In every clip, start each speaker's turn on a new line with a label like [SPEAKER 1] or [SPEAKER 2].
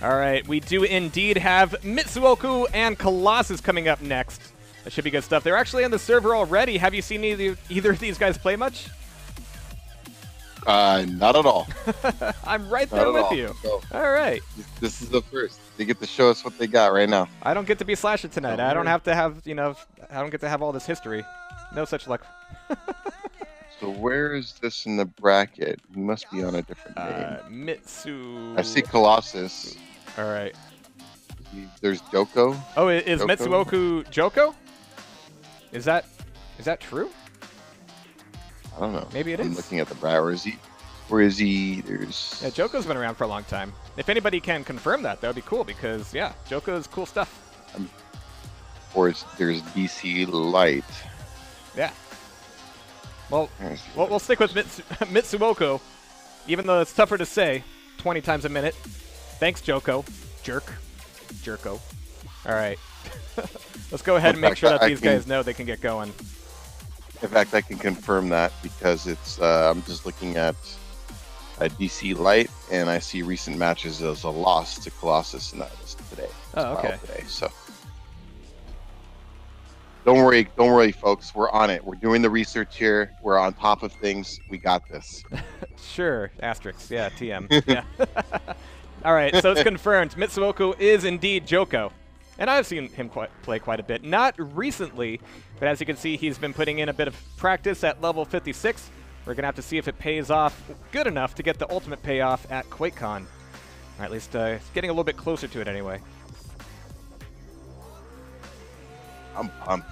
[SPEAKER 1] All right, we do indeed have Mitsuoko and Colossus coming up next. That should be good stuff. They're actually on the server already. Have you seen either of these guys play much?
[SPEAKER 2] Not at all.
[SPEAKER 1] I'm right there with you. No. All right.
[SPEAKER 2] This is the first. They get to show us what they got right now.
[SPEAKER 1] I don't get to be Slasher tonight. I don't have to have, you know, I don't get to have all this history. No such luck.
[SPEAKER 2] So where is this in the bracket? He must be on a different name.
[SPEAKER 1] Mitsu.
[SPEAKER 2] I see Colossus.
[SPEAKER 1] All right.
[SPEAKER 2] There's Joko.
[SPEAKER 1] Oh, is Mitsuoko Joko? Is that true?
[SPEAKER 2] I don't know.
[SPEAKER 1] Maybe it is.
[SPEAKER 2] I'm looking at the bracket. Where is he? There's.
[SPEAKER 1] Yeah, Joko's been around for a long time. If anybody can confirm that, that would be cool because yeah, Joko's cool stuff.
[SPEAKER 2] Or there's DC Light.
[SPEAKER 1] Yeah. Well, we'll stick with Mitsuoko, even though it's tougher to say 20 times a minute. Thanks, Joko. Jerko. All right. Let's go ahead and make sure that these guys know they can get going.
[SPEAKER 2] In fact, I can confirm that because it's. I'm just looking at a DC Light, and I see recent matches as a loss to Colossus, and that was today.
[SPEAKER 1] Oh, okay.
[SPEAKER 2] Today, so. Don't worry, folks. We're on it. We're doing the research here. We're on top of things. We got this.
[SPEAKER 1] Sure. Asterisk. Yeah, TM. Yeah. All right, so it's confirmed. Mitsuoko is indeed Joko. And I've seen him play quite a bit. Not recently, but as you can see, he's been putting in a bit of practice at level 56. We're going to have to see if it pays off good enough to get the ultimate payoff at QuakeCon. Or at least it's getting a little bit closer to it anyway.
[SPEAKER 2] I'm pumped.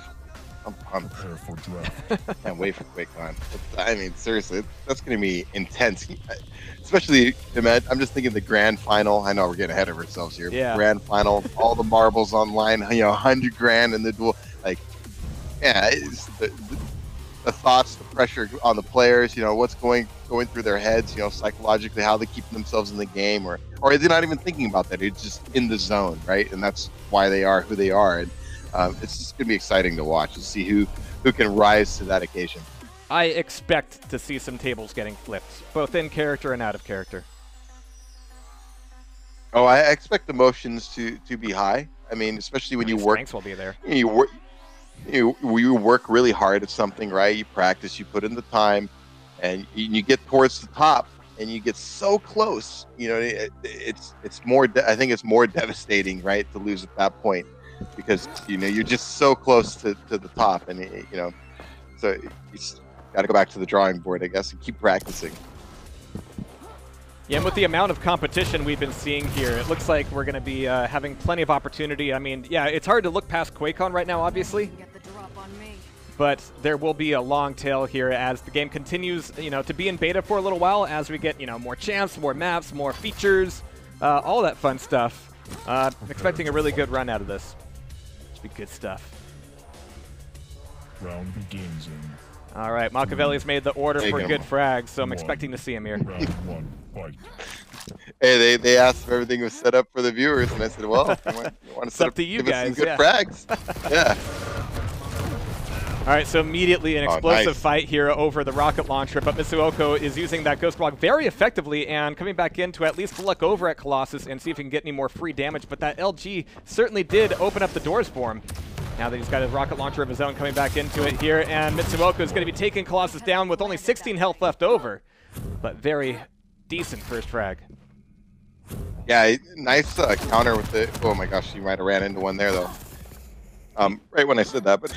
[SPEAKER 3] Prepare for draft.
[SPEAKER 2] Can't wait for QuakeCon. I mean, seriously, that's going to be intense. Especially, I'm just thinking the grand final. I know we're getting ahead of ourselves here.
[SPEAKER 1] Yeah.
[SPEAKER 2] Grand final, all the marbles online, you know, 100 grand in the duel. Like, yeah, it's the thoughts, the pressure on the players, you know, what's going through their heads, you know, psychologically, how they keep themselves in the game, or they're not even thinking about that. It's just in the zone, right? And that's why they are who they are. And it's just going to be exciting to watch and see who can rise to that occasion.
[SPEAKER 1] I expect to see some tables getting flipped, both in character and out of character.
[SPEAKER 2] Oh, I expect emotions to be high. I mean, especially when you work.
[SPEAKER 1] Strengths will be there.
[SPEAKER 2] You work really hard at something, right? You practice, you put in the time, and you get towards the top, and you get so close. You know, it's more. I think it's more devastating, right, to lose at that point, because you know you're just so close to the top, and you know, so you got to go back to the drawing board, I guess, and keep practicing.
[SPEAKER 1] Yeah, and with the amount of competition we've been seeing here, it looks like we're going to be having plenty of opportunity. I mean, yeah, it's hard to look past QuakeCon right now, obviously, but there will be a long tail here as the game continues, you know, to be in beta for a little while as we get, you know, more champs, more maps, more features, all that fun stuff. Expecting a really good run out of this. Should be good stuff.
[SPEAKER 3] Round begins in.
[SPEAKER 1] All right, Machiavelli's made the order for good frags, so I'm expecting to see him here.
[SPEAKER 3] Round one, fight.
[SPEAKER 2] Hey, they asked if everything was set up for the viewers, and I said, well, you want to set
[SPEAKER 1] up to you
[SPEAKER 2] give
[SPEAKER 1] guys,
[SPEAKER 2] us some good frags. Yeah.
[SPEAKER 1] All right, so immediately an explosive fight here over the rocket launcher, but Mitsuoko is using that Ghost Block very effectively and coming back in to at least look over at Colossus and see if he can get any more free damage, but that LG certainly did open up the doors for him. Now that he's got a rocket launcher of his own coming back into it here, and Mitsuoko is going to be taking Colossus down with only 16 health left over, but very decent first frag.
[SPEAKER 2] Yeah, nice counter with it. Oh my gosh, you might have ran into one there though. Right when I said that, but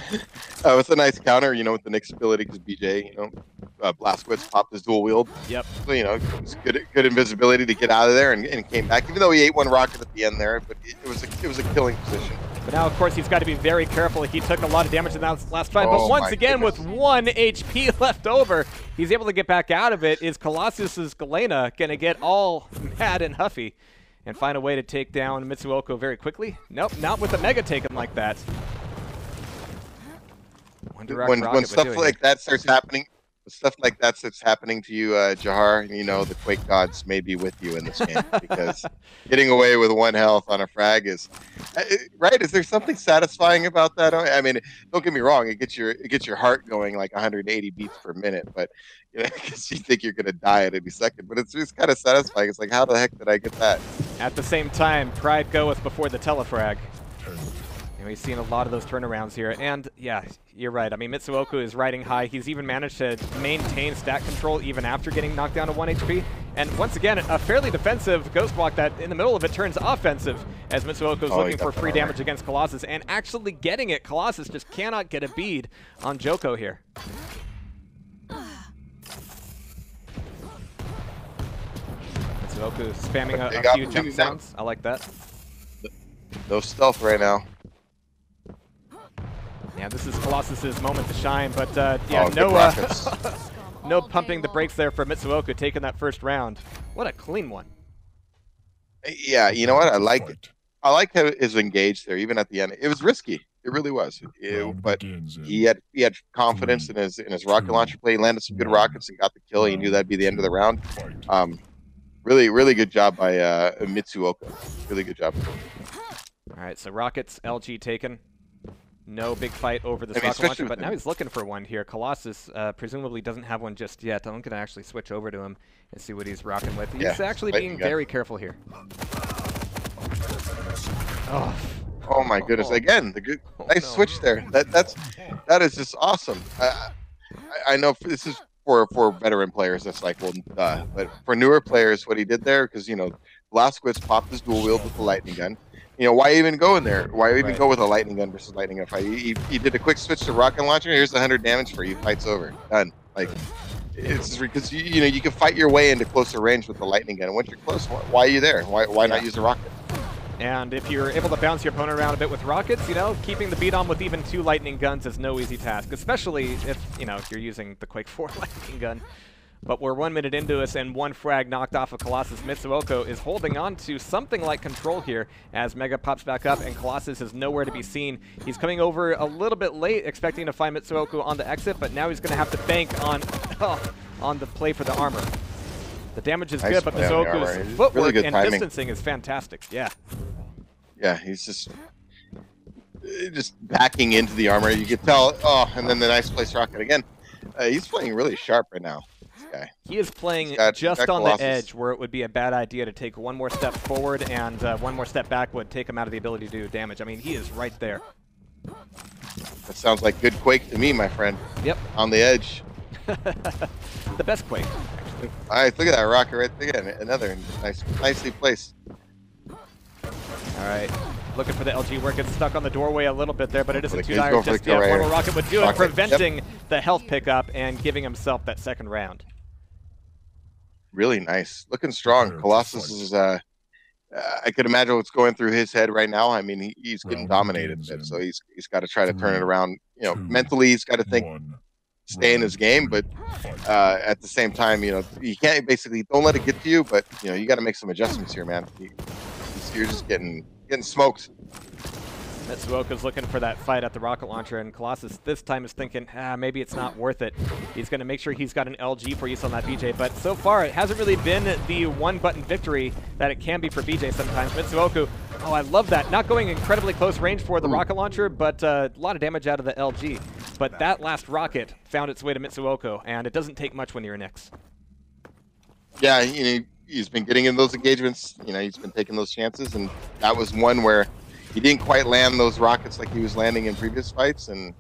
[SPEAKER 2] it's a nice counter, you know, with the Nyx ability because BJ, you know, Blazkowicz popped his dual wield.
[SPEAKER 1] Yep.
[SPEAKER 2] So, you know, it was good invisibility to get out of there and came back, even though he ate one rocket at the end there, but it was a killing position.
[SPEAKER 1] But now, of course, he's got to be very careful. He took a lot of damage in that last fight, but once again, with 1 HP left over, he's able to get back out of it. Is Colossus's Galena going to get all mad and huffy and find a way to take down Mitsuoko very quickly? Nope, not with a Mega taken like that.
[SPEAKER 2] When stuff like that starts happening, stuff like that's happening to you, Jahar, you know the Quake gods may be with you in this game because getting away with 1 health on a frag is right. Is there something satisfying about that? I mean, don't get me wrong; it gets your heart going like 180 beats per minute, but you know, because you think you're gonna die at any second. But it's just kind of satisfying. It's like, how the heck did I get that?
[SPEAKER 1] At the same time, pride goeth before the telefrag. And we've seen a lot of those turnarounds here. And yeah, you're right. I mean, Mitsuoko is riding high. He's even managed to maintain stat control even after getting knocked down to 1 HP. And once again, a fairly defensive Ghost Walk that in the middle of it turns offensive as Mitsuoko's looking for free damage against Colossus and actually getting it. Colossus just cannot get a bead on Joko here. Mitsuoko spamming a few jump sounds. I like that.
[SPEAKER 2] No stealth right now.
[SPEAKER 1] Yeah, this is Colossus's moment to shine, but yeah, no pumping the brakes there for Mitsuoko taking that first round. What a clean one.
[SPEAKER 2] Yeah, you know what? I like it. I like how it is engaged there, even at the end. It was risky. It really was. But he had confidence in his rocket launcher play. He landed some good rockets and got the kill. He knew that'd be the end of the round. Really good job by Mitsuoko. Really good job.
[SPEAKER 1] All right, so rockets, LG taken. No big fight over this rocket launcher, but now he's looking for one here. Colossus presumably doesn't have one just yet. I'm going to actually switch over to him and see what he's rocking with. He's actually being very careful here.
[SPEAKER 2] Oh my goodness! Again, the good, nice switch there. That is just awesome. I know this is for veteran players. That's like, well, but for newer players, what he did there, because you know, Velasquez popped his dual wield with the lightning gun. You know, why even go in there? Why even go with a lightning gun versus lightning gun fight? He did a quick switch to rocket launcher. Here's 100 damage for you. Fight's over. Done. Like, it's just because you know you can fight your way into closer range with the lightning gun. And once you're close, why are you there? Why not use a rocket?
[SPEAKER 1] And if you're able to bounce your opponent around a bit with rockets, you know, keeping the beat on with even 2 lightning guns is no easy task, especially if, you know, you're using the Quake 4 lightning gun. But we're 1 minute into this, and 1 frag knocked off of Colossus. Mitsuoko is holding on to something like control here as Mega pops back up, and Colossus is nowhere to be seen. He's coming over a little bit late, expecting to find Mitsuoko on the exit, but now he's going to have to bank on the play for the armor. The damage is good, but Mitsuoko's footwork and distancing is fantastic. Yeah.
[SPEAKER 2] Yeah, he's just backing into the armor. You could tell. Oh, and then the nice place rocket again. He's playing really sharp right now.
[SPEAKER 1] He is playing just on the edge where it would be a bad idea to take 1 more step forward, and 1 more step back would take him out of the ability to do damage. I mean, he is right there.
[SPEAKER 2] That sounds like good Quake to me, my friend.
[SPEAKER 1] Yep.
[SPEAKER 2] On the edge.
[SPEAKER 1] The best Quake, actually.
[SPEAKER 2] All right, look at that rocket right there. Another nicely placed.
[SPEAKER 1] All right. Looking for the LG work. It's stuck on the doorway a little bit there, but it isn't too dire just yet. 1 more rocket would do it, preventing the health pickup and giving himself that 2nd round.
[SPEAKER 2] Really nice. Looking strong. Colossus is, I could imagine what's going through his head right now. I mean, he's getting dominated, so he's got to try to turn it around. You know, mentally he's got to think, stay in his game, but at the same time, you know, you can't don't let it get to you, but, you know, you got to make some adjustments here, man. You're just getting smoked.
[SPEAKER 1] Mitsuoko's looking for that fight at the rocket launcher, and Colossus this time is thinking, maybe it's not worth it. He's going to make sure he's got an LG for use on that BJ, but so far it hasn't really been the 1-button victory that it can be for BJ sometimes. Mitsuoko, I love that. Not going incredibly close range for the rocket launcher, but a lot of damage out of the LG. But that last rocket found its way to Mitsuoko, and it doesn't take much when you're Nyx.
[SPEAKER 2] Yeah, you know, he's been getting in those engagements. You know, he's been taking those chances, and that was one where he didn't quite land those rockets like he was landing in previous fights, and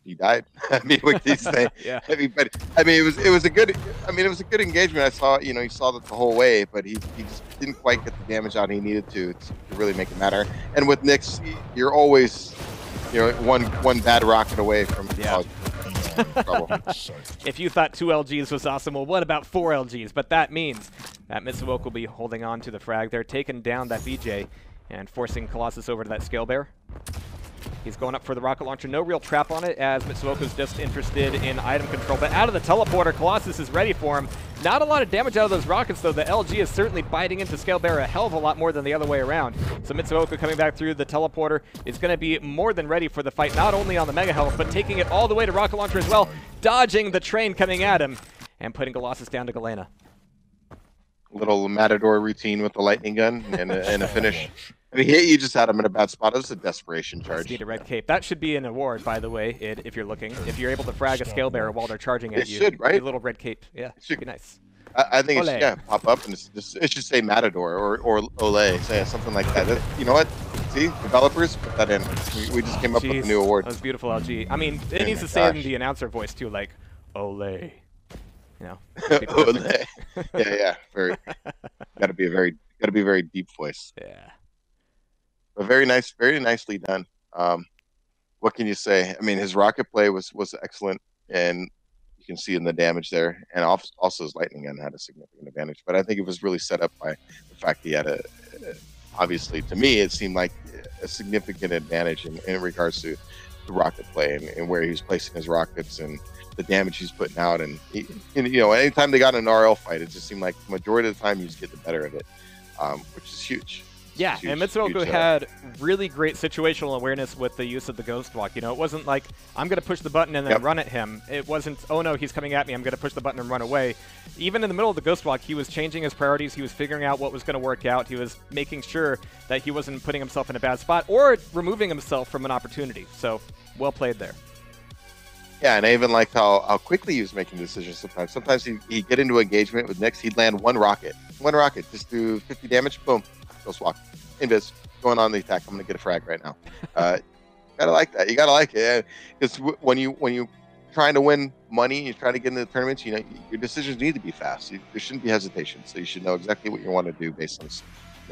[SPEAKER 2] he died. I mean, what can you say?
[SPEAKER 1] Yeah.
[SPEAKER 2] But I mean, it was a good. I mean, it was a good engagement. I saw, you know, he saw that the whole way, but he just didn't quite get the damage out he needed to really make it matter. And with Nyx, you're always, you know, one bad rocket away from trouble.
[SPEAKER 1] If you thought 2 LGs was awesome, well, what about 4 LGs? But that means that Mitsuoko will be holding on to the frag. They're taking down that BJ and forcing Colossus over to that scale bear. He's going up for the rocket launcher. No real trap on it, as Mitsuoko's just interested in item control. But out of the teleporter, Colossus is ready for him. Not a lot of damage out of those rockets, though. The LG is certainly biting into Scale Bearer a hell of a lot more than the other way around. So Mitsuoko coming back through the teleporter is going to be more than ready for the fight, not only on the Mega Health, but taking it all the way to Rocket Launcher as well, dodging the train coming at him, and putting Colossus down to Galena.
[SPEAKER 2] Little Matador routine with the lightning gun and a finish. I mean, you just had him in a bad spot. It was a desperation charge.
[SPEAKER 1] Need a red cape. That should be an award, by the way, if you're looking. If you're able to frag a Scale Bearer while they're charging at you.
[SPEAKER 2] It should, right?
[SPEAKER 1] A little red cape. Yeah, it should be nice.
[SPEAKER 2] I think it should, pop up and it should say Matador or Ole, say something like that. You know what? See, developers put that in. We just came up with a new award.
[SPEAKER 1] That was beautiful, LG. I mean, it needs to say it in the announcer voice too, like Ole. You know.
[SPEAKER 2] Ole. Yeah. Very. Got to be a very deep voice.
[SPEAKER 1] Yeah.
[SPEAKER 2] But very nicely done. What can you say? I mean, his rocket play was excellent, and you can see in the damage there, and also his lightning gun had a significant advantage. But I think it was really set up by the fact he had obviously, to me, it seemed like a significant advantage in regards to the rocket play and where he was placing his rockets and the damage he's putting out. And anytime they got in an RL fight, it just seemed like the majority of the time he was getting the better of it, which is huge.
[SPEAKER 1] Yeah, and Mitsuoko had really great situational awareness with the use of the Ghost Walk. You know, it wasn't like, I'm going to push the button and then run at him. It wasn't, oh no, he's coming at me, I'm going to push the button and run away. Even in the middle of the Ghost Walk, he was changing his priorities. He was figuring out what was going to work out. He was making sure that he wasn't putting himself in a bad spot or removing himself from an opportunity. So, well played there.
[SPEAKER 2] Yeah, and I even liked how quickly he was making decisions sometimes. Sometimes he'd get into engagement with Nyx, he'd land one rocket, just do 50 damage, boom. Ghost Walk. Invis, going on the attack. I'm going to get a frag right now. Gotta like that. You gotta like it. Because when you trying to win money, you're trying to get into the tournaments, your decisions need to be fast. There shouldn't be hesitation. So you should know exactly what you want to do based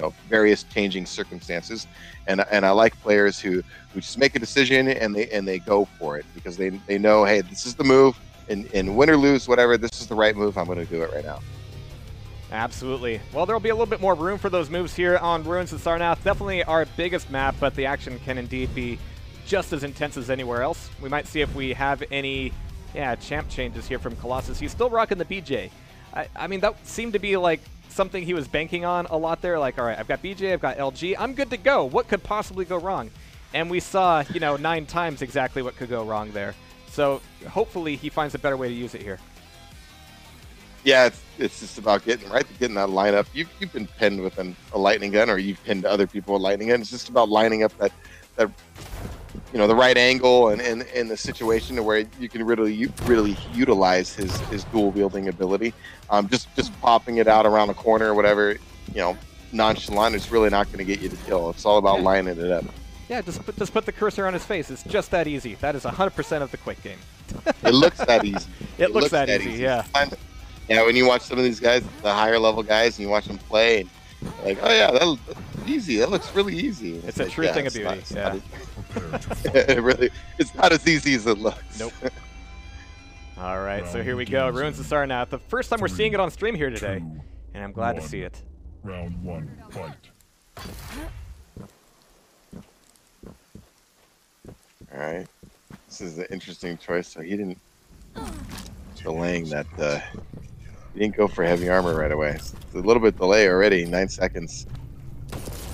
[SPEAKER 2] on various changing circumstances. And I like players who just make a decision and they go for it because they know, hey, this is the move, and win or lose, whatever, this is the right move. I'm going to do it right now.
[SPEAKER 1] Absolutely. Well, there will be a little bit more room for those moves here on Ruins of Sarnath. Definitely our biggest map, but the action can indeed be just as intense as anywhere else. We might see if we have any, champ changes here from Colossus. He's still rocking the BJ. I mean, that seemed to be like something he was banking on a lot there. Like, all right, I've got BJ, I've got LG, I'm good to go. What could possibly go wrong? And we saw, 9 times exactly what could go wrong there. So hopefully he finds a better way to use it here.
[SPEAKER 2] Yeah, it's just about getting that lineup. You've been pinned with a lightning gun, or you've pinned other people with a lightning gun. It's just about lining up that the right angle and the situation to where you can really utilize his dual wielding ability. Just popping it out around the corner or whatever, nonchalant, it's really not going to get you the kill. It's all about lining it up.
[SPEAKER 1] Yeah, just put the cursor on his face. It's just that easy. That is 100% of the Quake game.
[SPEAKER 2] It looks that easy.
[SPEAKER 1] It looks that easy. Yeah.
[SPEAKER 2] Yeah, when you watch some of these guys, the higher level guys, and you watch them play, and you're like, oh yeah, that's easy. That looks really easy.
[SPEAKER 1] It's a true thing of beauty.
[SPEAKER 2] It's not as easy as it looks.
[SPEAKER 1] Nope. All right, so here we go. Ruins of Sarnath. The first time we're seeing it on stream here today, and I'm glad to see it.
[SPEAKER 3] Round 1, fight.
[SPEAKER 2] All right. This is an interesting choice. So he didn't delaying that. He didn't go for heavy armor right away. It's a little bit delay already. 9 seconds.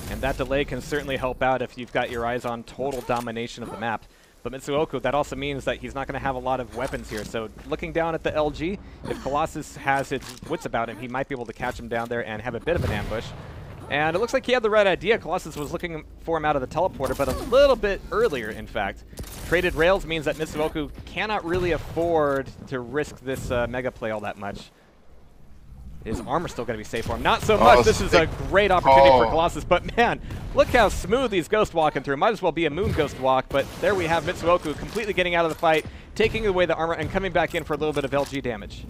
[SPEAKER 1] And that delay can certainly help out if you've got your eyes on total domination of the map. But Mitsuoko, that also means that he's not going to have a lot of weapons here. So looking down at the LG, if Colossus has his wits about him, he might be able to catch him down there and have a bit of an ambush. And it looks like he had the right idea. Colossus was looking for him out of the teleporter, but a little bit earlier, in fact. Traded rails means that Mitsuoko cannot really afford to risk this mega play all that much. Is armor still going to be safe for him? Not so much. This is a great opportunity for Colossus, but man, look how smooth he's ghost walking through. Might as well be a moon ghost walk, but there we have Mitsuoko completely getting out of the fight, taking away the armor, and coming back in for a little bit of LG damage.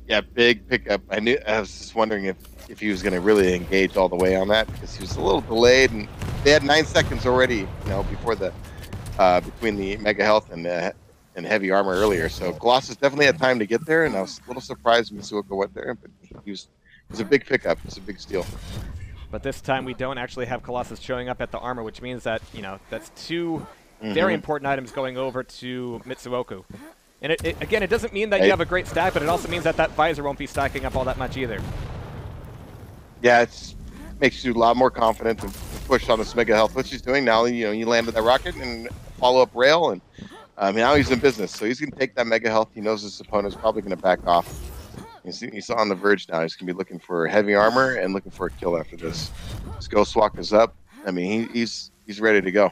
[SPEAKER 1] Yeah,
[SPEAKER 2] big pickup. I was just wondering if he was going to really engage all the way on that, because he was a little delayed, and they had 9 seconds already, before the between the mega health and heavy armor earlier. So Colossus definitely had time to get there, and I was a little surprised Mitsuoko went there, but it was a big pickup. It's a big steal.
[SPEAKER 1] But this time we don't actually have Colossus showing up at the armor, which means that, that's two very important items going over to Mitsuoko. And again, it doesn't mean that you have a great stack, but it also means that that visor won't be stacking up all that much either.
[SPEAKER 2] Yeah, it makes you a lot more confident to push on this mega health. What she's doing now, you know, you landed that rocket and follow up rail, and now he's in business. So he's going to take that mega health. He knows his opponent's probably going to back off. He's on the verge now. He's going to be looking for heavy armor and looking for a kill after this. His Ghost Walk is up. I mean, he's ready to go.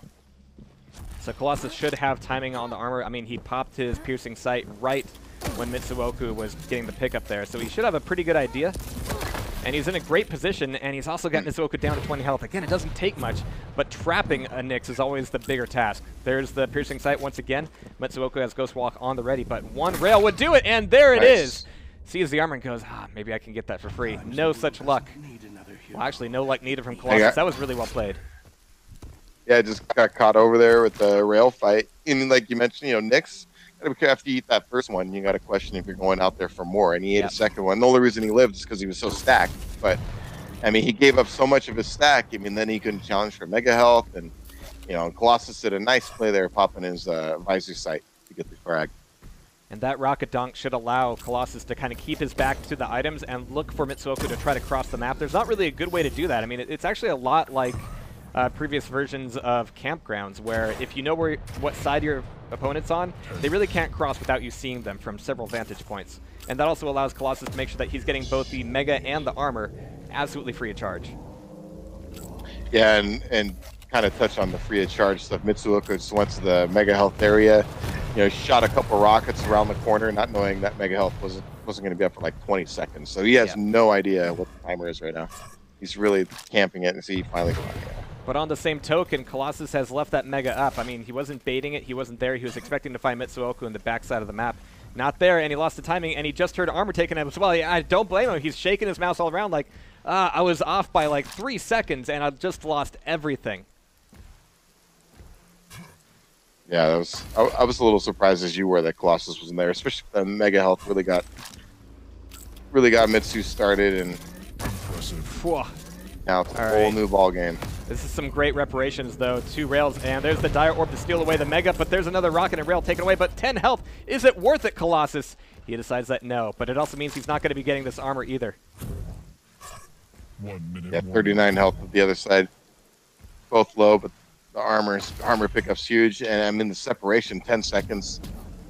[SPEAKER 1] So Colossus should have timing on the armor. I mean, he popped his piercing sight right when Mitsuoko was getting the pickup there. So he should have a pretty good idea. And he's in a great position, and he's also got Mitsuoko down to 20 health. Again, it doesn't take much, but trapping a Nyx is always the bigger task. There's the piercing sight once again. Mitsuoko has Ghost Walk on the ready, but one rail would do it, and there it is. Sees the armor and goes, maybe I can get that for free. No such luck. Well, actually, no luck needed from Colossus. That was really well played.
[SPEAKER 2] Yeah, just got caught over there with the rail fight. And like you mentioned, you know, Nyx, after you eat that first one, you got to question if you're going out there for more. And he ate a second one. The only reason he lived is because he was so stacked. But, I mean, he gave up so much of his stack. I mean, then he couldn't challenge for mega health. And, you know, Colossus did a nice play there, popping his visor sight to get the frag.
[SPEAKER 1] And that rocket dunk should allow Colossus to kind of keep his back to the items and look for Mitsuoko to try to cross the map. There's not really a good way to do that. I mean, it's actually a lot like previous versions of Campgrounds, where if you know what side your opponent's on, they really can't cross without you seeing them from several vantage points. And that also allows Colossus to make sure that he's getting both the mega and the armor absolutely free of charge.
[SPEAKER 2] Yeah, and kind of touch on the free of charge stuff. Mitsuoko just went to the mega health area, you know, shot a couple rockets around the corner, not knowing that mega health wasn't going to be up for like 20 seconds. So he has no idea what the timer is right now. He's really camping it, and see, he finally got it.
[SPEAKER 1] But on the same token, Colossus has left that mega up. I mean, he wasn't baiting it. He wasn't there. He was expecting to find Mitsuoko in the backside of the map. Not there, and he lost the timing, and he just heard armor taken as well. I don't blame him. He's shaking his mouse all around like, I was off by like 3 seconds, and I just lost everything.
[SPEAKER 2] Yeah, that was. I was a little surprised as you were that Colossus wasn't there, especially the mega health really got Mitsu started, and now it's a whole new ball game.
[SPEAKER 1] This is some great reparations, though. 2 rails, and there's the Dire Orb to steal away the Mega, but there's another rocket and rail taken away, but 10 health. Is it worth it, Colossus? He decides that no, but it also means he's not going to be getting this armor either.
[SPEAKER 3] 1 minute.
[SPEAKER 2] Yeah, 39 health at the other side. Both low, but the armor pickup's huge, and I mean the separation, 10 seconds,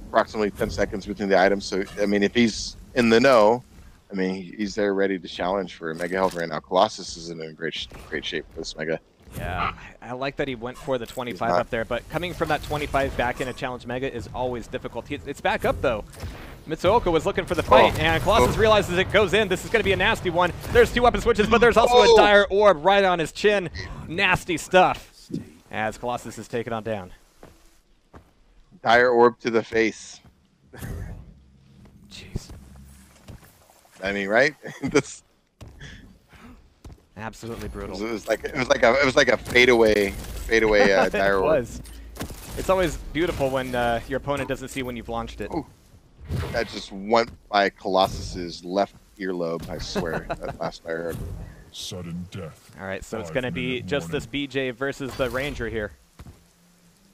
[SPEAKER 2] approximately 10 seconds between the items. So, I mean, if he's in the know, I mean, he's there ready to challenge for a mega health right now. Colossus is in a great shape for this mega.
[SPEAKER 1] Yeah, I like that he went for the 25 up there, but coming from that 25 back in a challenge mega is always difficult. It's back up, though. Mitsuoko was looking for the fight, and Colossus realizes it goes in. This is going to be a nasty one. There's 2 weapon switches, but there's also a Dire Orb right on his chin. Nasty stuff as Colossus is taken on down.
[SPEAKER 2] Dire Orb to the face.
[SPEAKER 1] Jeez.
[SPEAKER 2] I mean, right? This
[SPEAKER 1] absolutely brutal.
[SPEAKER 2] It was like a fadeaway Dire Orb.
[SPEAKER 1] It was. It's always beautiful when your opponent doesn't see when you've launched it.
[SPEAKER 2] Ooh. That just went by Colossus's left earlobe, I swear. That last I heard.
[SPEAKER 3] Sudden death.
[SPEAKER 1] All right, so it's going to be just this BJ versus the Ranger here.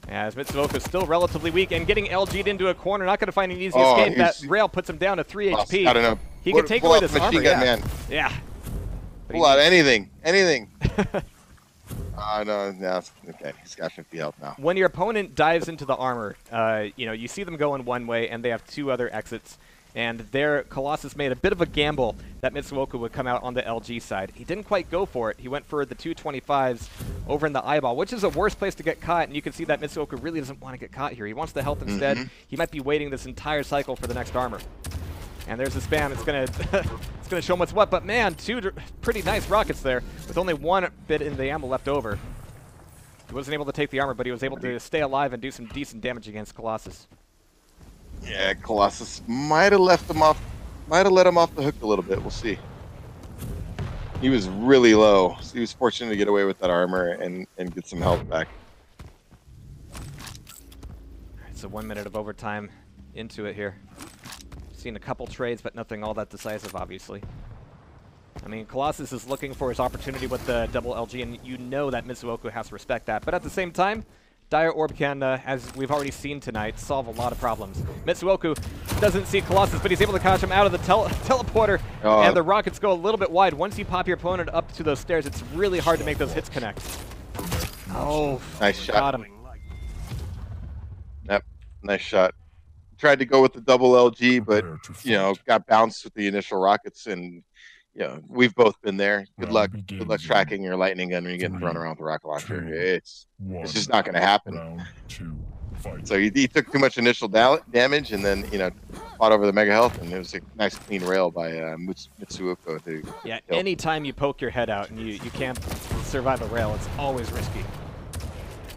[SPEAKER 1] As Mitsuoko is still relatively weak and getting LG'd into a corner, not going to find an easy escape. That rail puts him down to 3 HP.
[SPEAKER 2] I don't know.
[SPEAKER 1] He can take away this armor.
[SPEAKER 2] Man.
[SPEAKER 1] Yeah.
[SPEAKER 2] Pull out anything. No, okay. He's got 50 health now.
[SPEAKER 1] When your opponent dives into the armor, you know, you see them go in one way, and they have 2 other exits. And there, Colossus made a bit of a gamble that Mitsuoko would come out on the LG side. He didn't quite go for it. He went for the 225s over in the eyeball, which is a worse place to get caught. And you can see that Mitsuoko really doesn't want to get caught here. He wants the health instead. He might be waiting this entire cycle for the next armor. And there's the spam. It's gonna show him what's what. But man, 2 pretty nice rockets there with only 1 bit in the ammo left over. He wasn't able to take the armor, but he was able to stay alive and do some decent damage against Colossus.
[SPEAKER 2] Yeah, Colossus might have let him off the hook a little bit. We'll see. He was really low, so he was fortunate to get away with that armor and get some health back.
[SPEAKER 1] All right, so 1 minute of overtime into it here. Seen a couple trades, but nothing all that decisive, obviously. I mean, Colossus is looking for his opportunity with the double LG, and you know that Mitsuoko has to respect that. But at the same time, Dire Orb can, as we've already seen tonight, solve a lot of problems. Mitsuoko doesn't see Colossus, but he's able to catch him out of the teleporter, and the rockets go a little bit wide. Once you pop your opponent up to those stairs, it's really hard to make those hits connect. Oh,
[SPEAKER 2] nice shot.
[SPEAKER 1] Got him.
[SPEAKER 2] Yep, nice shot. Tried to go with the double LG, but, you know, got bounced with the initial rockets, and, you know, we've both been there. Good luck tracking your lightning gun when you're getting thrown around with a rocket launcher. It's just not going to happen. So he took too much initial damage, and then, you know, fought over the mega health, and it was a nice clean rail by Mitsuoko.
[SPEAKER 1] Yeah, anytime you poke your head out and you can't survive a rail, it's always risky.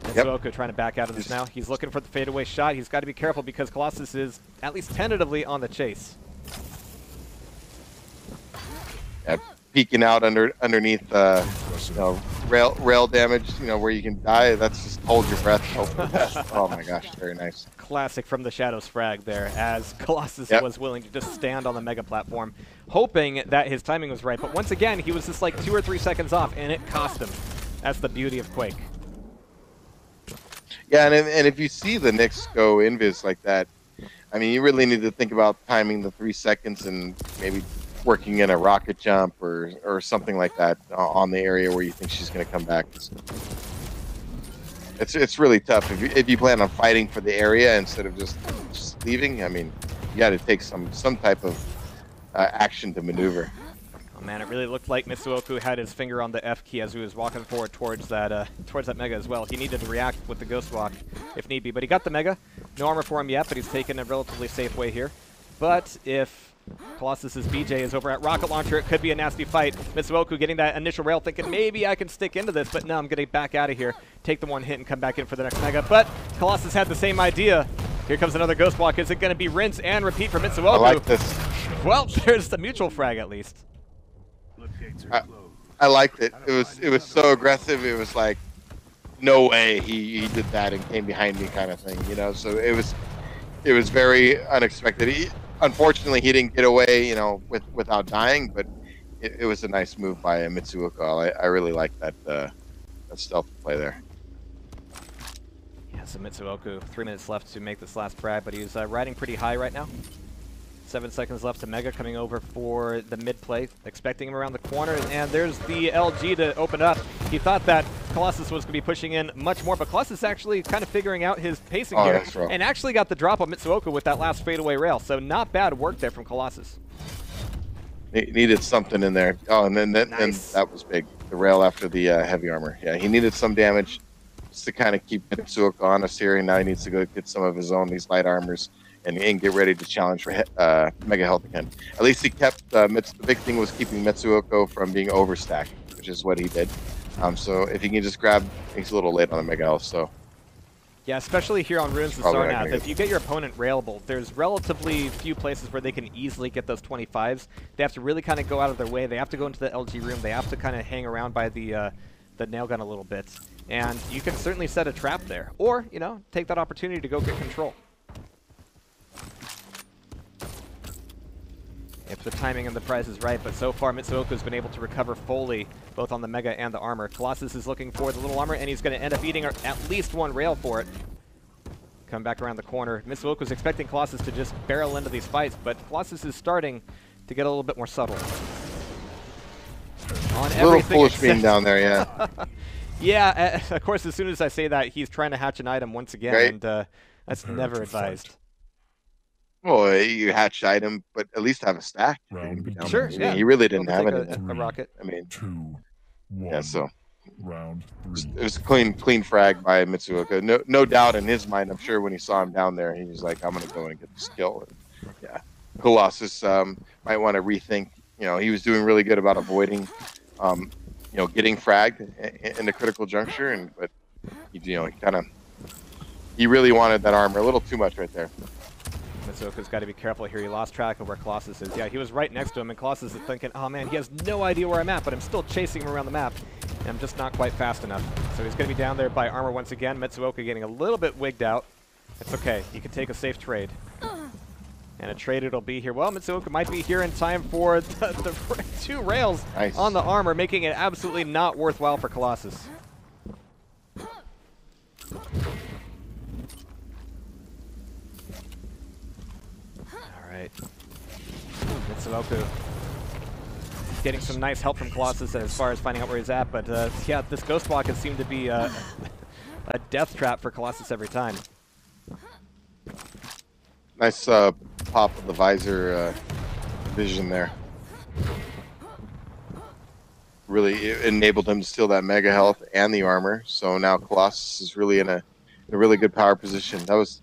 [SPEAKER 1] Mitsuoko trying to back out of this now. He's looking for the fadeaway shot. He's got to be careful because Colossus is at least tentatively on the chase.
[SPEAKER 2] Yeah, peeking out underneath, you know, rail damage, you know, where you can die. That's just hold your breath. Oh my gosh, very nice.
[SPEAKER 1] Classic from the Shadows frag there, as Colossus was willing to just stand on the mega platform, hoping that his timing was right. But once again, he was just like 2 or 3 seconds off, and it cost him. That's the beauty of Quake.
[SPEAKER 2] Yeah, and if you see the Knicks go invis like that, I mean, you really need to think about timing the 3 seconds and maybe working in a rocket jump or something like that on the area where you think she's going to come back. It's really tough if you plan on fighting for the area instead of just leaving. I mean, you got to take some type of action to maneuver.
[SPEAKER 1] Oh man, it really looked like Mitsuoko had his finger on the F key as he was walking forward towards that mega as well. He needed to react with the Ghost Walk if need be, but he got the mega. No armor for him yet, but he's taken a relatively safe way here. But if Colossus's BJ is over at rocket launcher, it could be a nasty fight. Mitsuoko getting that initial rail, thinking maybe I can stick into this, but no, I'm going to back out of here, take the one hit, and come back in for the next mega. But Colossus had the same idea. Here comes another Ghost Walk. Is it going to be rinse and repeat for Mitsuoko?
[SPEAKER 2] I like this.
[SPEAKER 1] Well, there's the mutual frag at least.
[SPEAKER 2] I liked it. It was so aggressive. It was like, no way he did that and came behind me kind of thing, you know. So it was very unexpected. Unfortunately, he didn't get away, you know, without dying. But it was a nice move by Mitsuoko. I really like that stealth play there.
[SPEAKER 1] Yeah, so Mitsuoko, 3 minutes left to make this last frag, but he's riding pretty high right now. 7 seconds left to Mega coming over for the mid play, expecting him around the corner, and there's the LG to open up. He thought that Colossus was going to be pushing in much more, but Colossus actually kind of figuring out his pacing here, and actually got the drop on Mitsuoko with that last fadeaway rail, so not bad work there from Colossus.
[SPEAKER 2] He needed something in there. Oh, and then nice. And that was big. The rail after the heavy armor. Yeah, he needed some damage just to kind of keep Mitsuoko honest here, and now he needs to go get some of his own, these light armors, and get ready to challenge for mega health again. At least he kept the big thing was keeping Mitsuoko from being overstacked, which is what he did. So if he can just grab, he's a little late on the mega health. So
[SPEAKER 1] yeah, especially here on Ruins of Sarnath, if you get your opponent railable, there's relatively few places where they can easily get those 25s. They have to really kind of go out of their way. They have to go into the LG room. They have to kind of hang around by the nail gun a little bit, and you can certainly set a trap there, or you know, take that opportunity to go get control. If the timing and the price is right, but so far Mitsuoko's been able to recover fully, both on the mega and the armor. Colossus is looking for the little armor, and he's going to end up eating at least one rail for it. Come back around the corner. Mitsuoko's expecting Colossus to just barrel into these fights, but Colossus is starting to get a little bit more subtle. On
[SPEAKER 2] a little foolish being down there, yeah.
[SPEAKER 1] Yeah, of course, as soon as I say that, he's trying to hatch an item once again, and that's never advised.
[SPEAKER 2] Well, you hatch item, but at least have a stack.
[SPEAKER 1] Sure, yeah.
[SPEAKER 2] He really didn't have it.
[SPEAKER 1] A rocket.
[SPEAKER 2] I mean,
[SPEAKER 3] 2, 1,
[SPEAKER 2] yeah, so
[SPEAKER 3] round 3.
[SPEAKER 2] It was clean frag by Mitsuoko. No doubt in his mind, I'm sure when he saw him down there, he was like, I'm going to go and get the skill. And, yeah, Colossus might want to rethink. You know, he was doing really good about avoiding, you know, getting fragged in the critical juncture, but you know, he really wanted that armor a little too much right there.
[SPEAKER 1] Mitsuoko's got to be careful here. He lost track of where Colossus is. Yeah, he was right next to him, and Colossus is thinking, oh man, he has no idea where I'm at, but I'm still chasing him around the map, and I'm just not quite fast enough. So he's going to be down there by armor once again. Mitsuoko getting a little bit wigged out. It's okay. He can take a safe trade. And a trade it'll be here. Well, Mitsuoko might be here in time for the 2 rails on the armor, making it absolutely not worthwhile for Colossus. right. Mitsuoko getting some nice help from Colossus as far as finding out where he's at, but yeah, this Ghost Walk has seemed to be a death trap for Colossus every time.
[SPEAKER 2] Nice pop of the visor vision there. Really enabled him to steal that mega health and the armor. So now Colossus is really in a really good power position. That was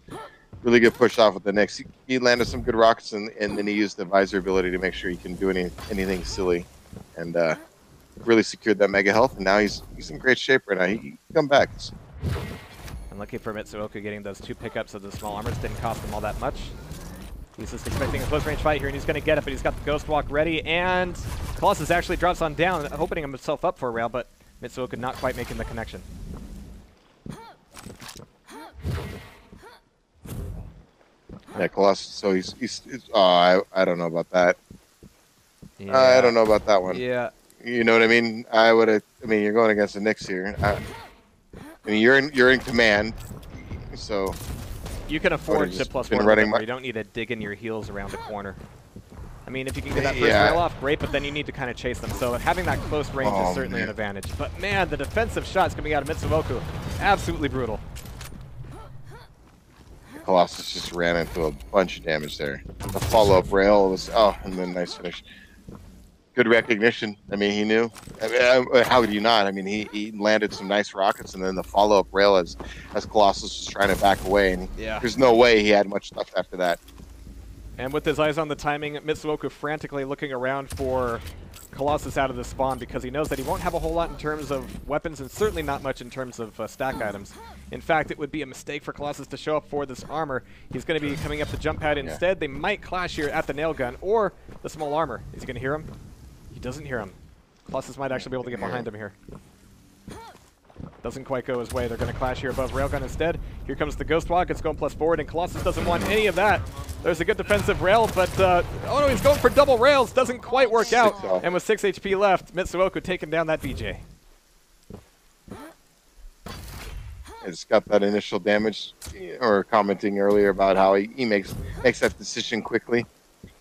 [SPEAKER 2] really good push off with the Nyx. He landed some good rockets, and then he used the visor ability to make sure he can do anything silly, and really secured that mega health. And now he's in great shape right now. He can come back.
[SPEAKER 1] And lucky for Mitsuoko, getting those 2 pickups of the small armors didn't cost him all that much. He's just expecting a close-range fight here, and he's going to get it, but he's got the Ghost Walk ready, and Colossus actually drops on down, opening himself up for a rail, but Mitsuoko not quite making the connection.
[SPEAKER 2] Yeah, Colossus. So he's I don't know about that.
[SPEAKER 1] Yeah.
[SPEAKER 2] I don't know about that one.
[SPEAKER 1] Yeah.
[SPEAKER 2] You know what I mean? I mean, you're going against the Nyx here. I mean, you're in command, so
[SPEAKER 1] you can afford to plus 1
[SPEAKER 2] running.
[SPEAKER 1] You don't need to dig in your heels around the corner. I mean, if you can get that first rail off, great, but then you need to kind of chase them. So having that close range is certainly an advantage. But man, the defensive shots coming out of Mitsuoko, absolutely brutal.
[SPEAKER 2] Colossus just ran into a bunch of damage there. The follow-up rail was, and then nice finish. Good recognition. I mean, he knew. I mean, how would you not? I mean, he landed some nice rockets, and then the follow-up rail as Colossus was trying to back away, and there's no way he had much left after that.
[SPEAKER 1] And with his eyes on the timing, Mitsuoko frantically looking around for Colossus out of the spawn because he knows that he won't have a whole lot in terms of weapons and certainly not much in terms of stack items. In fact, it would be a mistake for Colossus to show up for this armor. He's going to be coming up the jump pad instead. They might clash here at the nail gun or the small armor. Is he going to hear him? He doesn't hear him. Colossus might actually be able to get behind him here. Doesn't quite go his way. They're going to clash here above railgun instead. Here comes the Ghost Walk. It's going plus forward, and Colossus doesn't want any of that. There's a good defensive rail, but oh no, he's going for double rails. Doesn't quite work out. And with 6 HP left, Mitsuoko taking down that BJ.
[SPEAKER 2] It's got that initial damage, or commenting earlier about how he makes that decision quickly.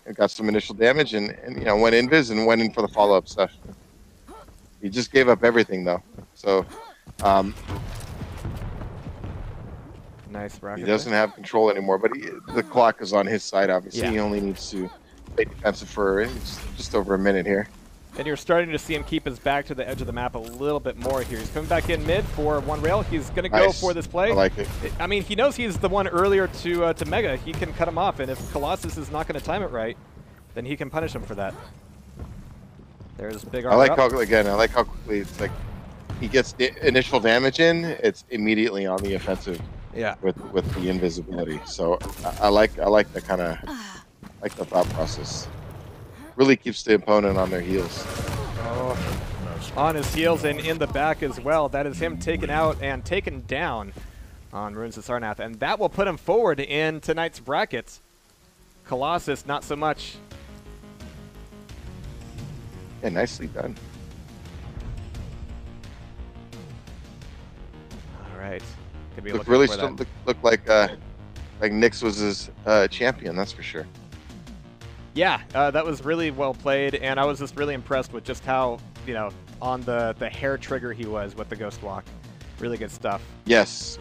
[SPEAKER 2] It got some initial damage, and you know, went invis and went in for the follow-up stuff. He just gave up everything though, so
[SPEAKER 1] nice rocket.
[SPEAKER 2] He doesn't have control anymore, but the clock is on his side. Obviously, he only needs to play defensive for just over a minute here.
[SPEAKER 1] And you're starting to see him keep his back to the edge of the map a little bit more here. He's coming back in mid for one rail. He's going to go for this play.
[SPEAKER 2] I like it.
[SPEAKER 1] I mean, he knows he's the one earlier to Mega. He can cut him off, and if Colossus is not going to time it right, then he can punish him for that. There's big armor
[SPEAKER 2] I like how quickly it's like he gets the initial damage in. It's immediately on the offensive.
[SPEAKER 1] Yeah.
[SPEAKER 2] With the invisibility. So I like the kind of like the thought process. Really keeps the opponent on their heels.
[SPEAKER 1] Oh, on his heels and in the back as well. That is him taken out and taken down on Runes of Sarnath, and that will put him forward in tonight's brackets. Colossus, not so much.
[SPEAKER 2] Yeah, nicely done.
[SPEAKER 1] All right. Could be
[SPEAKER 2] look really still look like Nyx was his champion. That's for sure.
[SPEAKER 1] Yeah, that was really well played, and I was just really impressed with just how, you know, on the hair trigger he was with the Ghost Walk. Really good stuff.
[SPEAKER 2] Yes.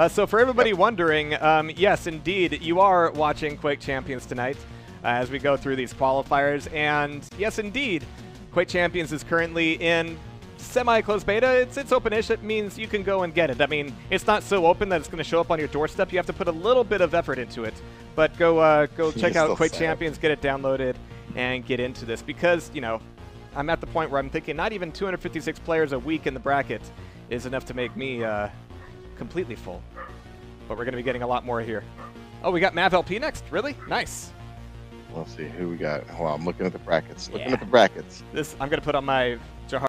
[SPEAKER 1] So for everybody wondering, yes, indeed, you are watching Quake Champions tonight as we go through these qualifiers, and yes, indeed, Quake Champions is currently in semi-closed beta. It's open-ish. It means you can go and get it. I mean, it's not so open that it's going to show up on your doorstep. You have to put a little bit of effort into it. But go check out Quake Champions, get it downloaded, and get into this. Because, you know, I'm at the point where I'm thinking not even 256 players a week in the bracket is enough to make me completely full. But we're going to be getting a lot more here. Oh, we got Mav LP next? Really? Nice.
[SPEAKER 2] Let's see who we got. Well, I'm looking at the brackets. Looking at the brackets.
[SPEAKER 1] This I'm going to put on my